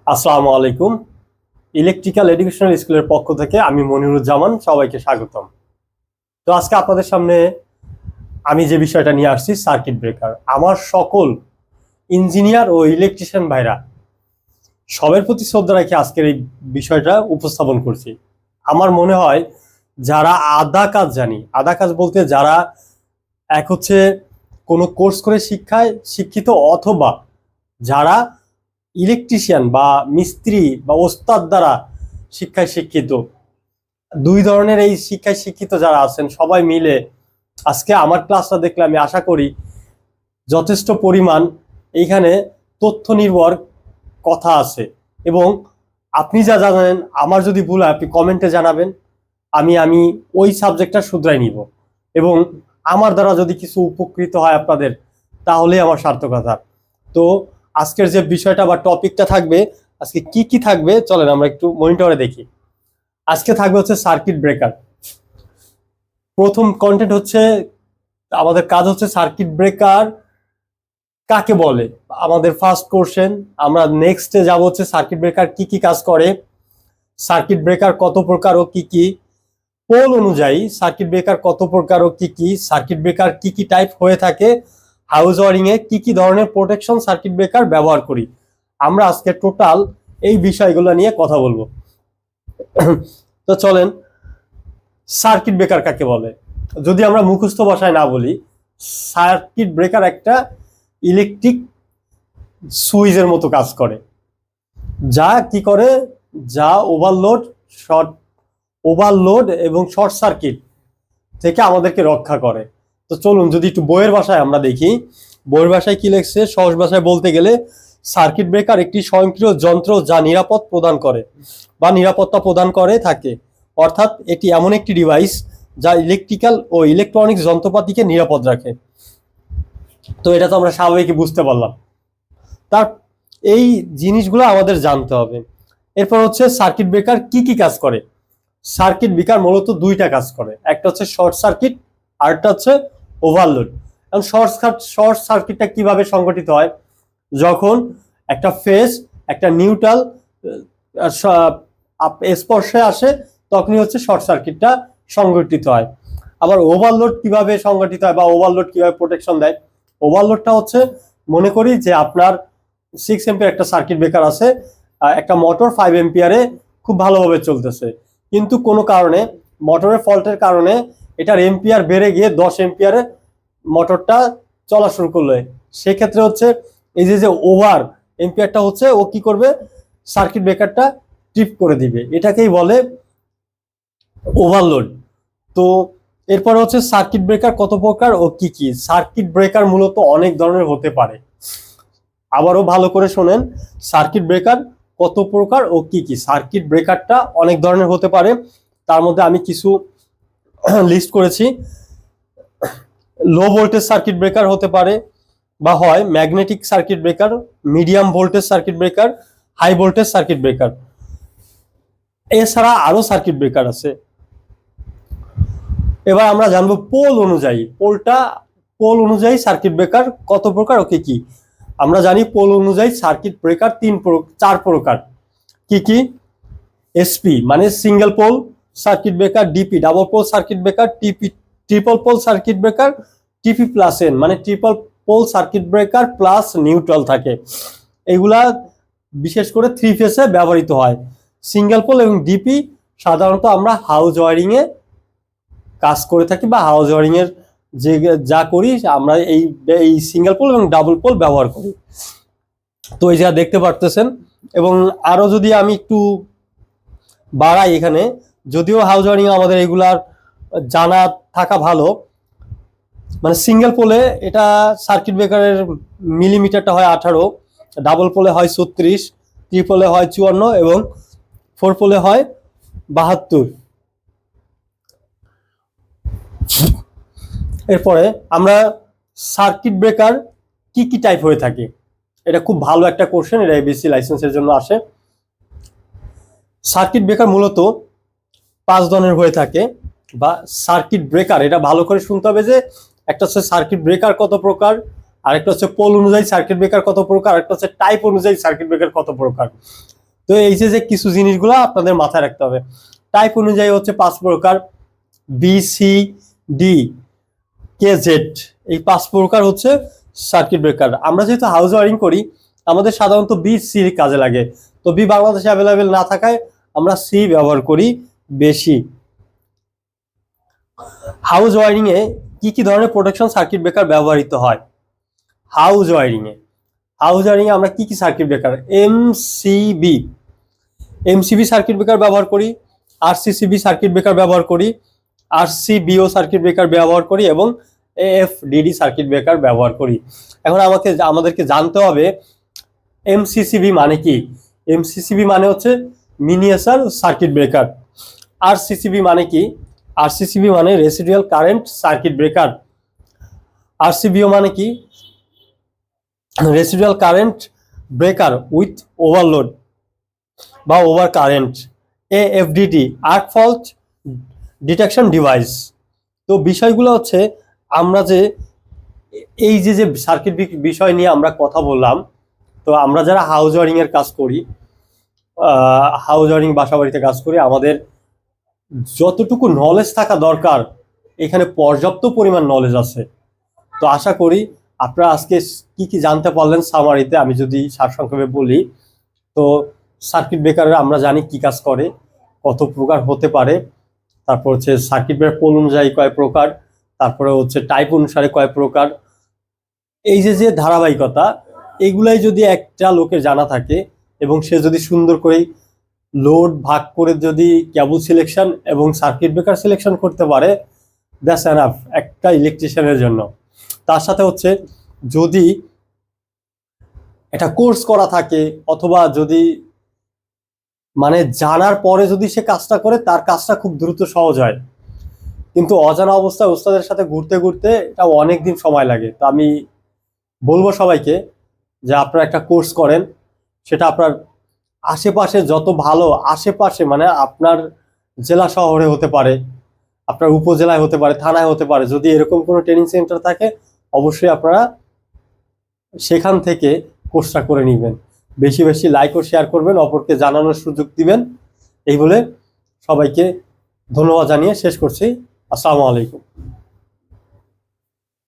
আসসালামু আলাইকুম। Electrical educational স্কুলের পক্ষ থেকে আমি মনিরুজ্জামান সবাইকে স্বাগতম। তো আজকে আপনাদের সামনে আমি যে বিষয়টা নিয়ে আসছি সার্কিট ব্রেকার। আমার সকল ইঞ্জিনিয়ার ও ইলেকট্রিশিয়ান ভাইরা সবার প্রতি শ্রদ্ধা রেখে আজকের এই বিষয়টা উপস্থাপন করছি। আমার মনে হয় যারা আধা কাজ জানি, আধা কাজ বলতে যারা এক হচ্ছে কোনো কোর্স করে শিক্ষায় শিক্ষিত, অথবা যারা ইলেকট্রিশিয়ান বা মিস্ত্রি বা ওস্তাদ দ্বারা শিক্ষায় শিক্ষিত, দুই ধরনের এই শিক্ষায় শিক্ষিত যারা আছেন সবাই মিলে আজকে আমার ক্লাসটা দেখলে আমি আশা করি যথেষ্ট পরিমাণ এইখানে তথ্য নির্ভর কথা আছে, এবং আপনি যা জানেন আমার যদি ভুল হয় আপনি কমেন্টে জানাবেন। আমি ওই সাবজেক্টটা শুধরাই নিব, এবং আমার দ্বারা যদি কিছু উপকৃত হয় আপনাদের তাহলে আমার সার্থকতা। তো আজকের যে বিষয়টা বা টপিকটা থাকবে, আজকে কি কি থাকবে চলেন আমরা একটু মনিটরে দেখি। আজকে থাকবে হচ্ছে সার্কিট ব্রেকার। প্রথম কন্টেন্ট হচ্ছে আমাদের কাজ হচ্ছে সার্কিট ব্রেকার কাকে বলে, আমাদের ফার্স্ট কোশ্চেন। আমরা নেক্সটে যাব হচ্ছে সার্কিট ব্রেকার কি কি কাজ করে, সার্কিট ব্রেকার কত প্রকার ও কি কি, পোল অনুযায়ী সার্কিট ব্রেকার কত প্রকার ও কি কি, সার্কিট ব্রেকার কি কি টাইপ হয়ে থাকে, হাউস ওয়ারিং এ কি কি ধরনের প্রোটেকশন সার্কিট ব্রেকার ব্যবহার করি। আমরা আজকে টোটাল এই বিষয়গুলো নিয়ে কথা বলবো। তো চলেন, সার্কিট ব্রেকার কাকে বলে যদি আমরা মুখস্থ ভাষায় না বলি, সার্কিট ব্রেকার একটা ইলেকট্রিক সুইচের মতো কাজ করে, যা কি করে, যা ওভারলোড এবং শর্ট সার্কিট থেকে আমাদেরকে রক্ষা করে। তো চলুন যদি একটু বইয়ের ভাষায় আমরা দেখি, বইয়ের ভাষায় কি লেখছে। সহজ ভাষায় বলতে গেলে সার্কিট ব্রেকার একটি স্বয়ংক্রিয় যন্ত্র যা নিরাপদ প্রদান করে বা নিরাপত্তা প্রদান করে থাকে, অর্থাৎ এটি এমন একটি ডিভাইস যা ইলেকট্রিক্যাল ও ইলেকট্রনিক্স যন্ত্রপাতিকে নিরাপদ রাখে। তো এটা তো আমরা স্বাভাবিকই বুঝতে পারলাম। তার এই জিনিসগুলো আমাদের জানতে হবে। এরপর হচ্ছে সার্কিট ব্রেকার কি কি কাজ করে। সার্কিট ব্রেকার মূলত দুইটা কাজ করে, একটা হচ্ছে শর্ট সার্কিট আর একটা হচ্ছে ওভারলোড। এবং শর্ট সার্কিটটা কিভাবে সংগঠিত হয়, যখন একটা ফেজ একটা নিউট্রাল স্পর্শে আসে তখনই হচ্ছে শর্ট সার্কিটটা সংগঠিত হয়। আবার ওভারলোড কিভাবে সংগঠিত হয় বা ওভারলোড কিভাবে প্রোটেকশন দেয়, ওভারলোডটা হচ্ছে মনে করি যে আপনার 6 এম্পিয়ার একটা সার্কিট ব্রেকার আছে, একটা মোটর 5 এম্পিয়ারে খুব ভালোভাবে চলতেছে, কিন্তু কোনো কারণে মোটরের ফল্টের কারণে এটার এম্পিয়ার বেড়ে গিয়ে 10 এম্পিয়ারে মোটরটা চলা শুরু করলে, সেক্ষেত্রে হচ্ছে এই যে ওভার এম্পিয়ারটা হচ্ছে ও কি করবে, সার্কিট ব্রেকারটা ট্রিপ করে দিবে, এটাকেই বলে ওভারলোড। তো এরপর হচ্ছে সার্কিট ব্রেকার কত প্রকার ও কি কি। সার্কিট ব্রেকার মূলত অনেক ধরনের হতে পারে, আবারও ভালো করে শোনেন, সার্কিট ব্রেকার কত প্রকার ও কি কি। সার্কিট ব্রেকারটা অনেক ধরনের হতে পারে, তার মধ্যে আমি কিছু লিস্ট করেছি। লো ভোল্টেজ সার্কিট ব্রেকার হতে পারে বা হয় magnetic circuit breaker, medium voltage circuit breaker, high voltage circuit breaker. এছাড়া আরো সার্কিট ব্রেকার আছে। এবার আমরা জানবো পোল অনুযায়ী, পোল অনুযায়ী সার্কিট ব্রেকার কত প্রকার ও কি কি। আমরা জানি পোল অনুযায়ী সার্কিট ব্রেকার 4 প্রকার। কি কি? এসপি মানে single pole circuit breaker, DP double pole circuit breaker, TP triple pole circuit breaker, TP plus N মানে triple pole circuit breaker plus neutral থাকে। এগুলা বিশেষ করে 3 ফেজে ব্যবহৃত হয়। সিঙ্গেল পোল এবং ডিপি সাধারণত আমরা হাউস ওয়ারিং এ কাজ করে থাকি, বা হাউস ওয়ারিং এর যে যা করি আমরা এই সিঙ্গেল পোল এবং ডাবল পোল ব্যবহার করি। তো এই যা দেখতে পারতেছেন, এবং আরো যদি আমি একটু বাড়াই এখানে, যদিও হাউস ওয়ারিং আমাদের এগুলার জানা থাকা ভালো, মানে সিঙ্গেল পোলে এটা সার্কিট ব্রেকারের মিলিমিটারটা হয় 18, ডাবল পোলে হয় 36, ট্রিপলে হয় 54 এবং 4 পোলে হয় 72। এরপরে আমরা সার্কিট ব্রেকার কি কি টাইপ হয়ে থাকে, এটা খুব ভালো একটা কোশ্চেন, এটা এবিসি লাইসেন্সের জন্য আসে। সার্কিট ব্রেকার মূলত 5 ধরনের হয়ে থাকে, বা সার্কিট ব্রেকার এটা ভালো করে শুনতে হবে যে একটা হচ্ছে সার্কিট ব্রেকার কত প্রকার, আরেকটা হচ্ছে পোল অনুযায়ী সার্কিট ব্রেকার কত প্রকার, আরেকটা হচ্ছে টাইপ অনুযায়ী সার্কিট ব্রেকার কত প্রকার। তো এই যে যে কিছু জিনিসগুলো আপনাদের মাথায় রাখতে হবে। টাইপ অনুযায়ী হচ্ছে 5 প্রকার, বি সি ডি কে জেড, এই 5 প্রকার হচ্ছে সার্কিট ব্রেকার। আমরা যেহেতু হাউস ওয়ারিং করি, আমাদের সাধারণত বি সি কাজে লাগে। তো বি বাংলাদেশে অ্যাভেলেবেল না থাকায় আমরা সি ব্যবহার করি বেশি। হাউস ওয়ারিং এ কি কি ধরনের প্রোটেকশন সার্কিট ব্রেকার ব্যবহৃত হয়? হাউস ওয়ারিং এ আমরা কি কি circuit breaker, MCB circuit breaker ব্যবহার করি, আরসিসিবি সার্কিট ব্রেকার ব্যবহার করি, আরসিবিও সার্কিট ব্রেকার ব্যবহার করি এবং এএফডিডি সার্কিট ব্রেকার ব্যবহার করি। এখন আমাদেরকে জানতে হবে এমসিসিবি মানে কি। এমসিসিবি মানে হচ্ছে মিনিয়েচার সার্কিট ব্রেকার। আরসিসিবি মানে কি? আরসিসিবি মানে residual current circuit breaker. RCBO মানে কি? Residual current breaker with overload বা over current. AFDD arc fault detection device. তো বিষয়গুলো হচ্ছে, আমরা যে এই যে যে সার্কিট বিষয় নিয়ে আমরা কথা বললাম, তো আমরা যারা হাউস ওয়ারিং এর কাজ করি, হাউস ওয়ারিং বাসা বাড়িতে কাজ করি, আমাদের যতটুকু নলেজ থাকা দরকার এখানে পর্যাপ্ত পরিমাণ নলেজ আছে। তো আশা করি আপনারা আজকে কি কি জানতে পারলেন সামারিতে। আমি যদি সারসংক্ষেপে বলি, তো সার্কিট ব্রেকারের আমরা জানি কি কাজ করে, কত প্রকার হতে পারে, তারপর হচ্ছে সার্কিট ব্রেকার পোল অনুযায়ী কয় প্রকার, তারপরে হচ্ছে টাইপ অনুসারে কয় প্রকার। এই যে যে ধারাবাহিকতা, এগুলাই যদি একটা লোকের জানা থাকে এবং সে যদি সুন্দর করে লোড ভাগ করে যদি কেবল সিলেকশন এবং সার্কিট ব্রেকার সিলেকশন করতে পারে, দ্যাটস এনাফ একটা ইলেকট্রিশিয়ানের জন্য। তার সাথে হচ্ছে যদি একটা কোর্স করা থাকে, অথবা যদি মানে জানার পরে যদি সে কাজটা করে, তার কাজটা খুব দ্রুত সহজ হয়। কিন্তু অজানা অবস্থায় ওস্তাদের সাথে ঘুরতে ঘুরতে এটা অনেক দিন সময় লাগে। তো আমি বলবো সবাইকে যে আপনারা একটা কোর্স করেন, সেটা আপনার আশেপাশে যত ভালো, আশেপাশে মানে আপনার জেলা শহরে হতে পারে, আপনার উপজেলায় হতে পারে, থানায় হতে পারে, যদি এরকম কোনো ট্রেনিং সেন্টার থাকে অবশ্যই আপনারা সেখান থেকে কোর্সটা করে নেবেন। বেশি বেশি লাইক ও শেয়ার করবেন, অপরকে জানানোর সুযোগ দিবেন। এই বলে সবাইকে ধন্যবাদ জানিয়ে শেষ করছি। আসসালামু আলাইকুম।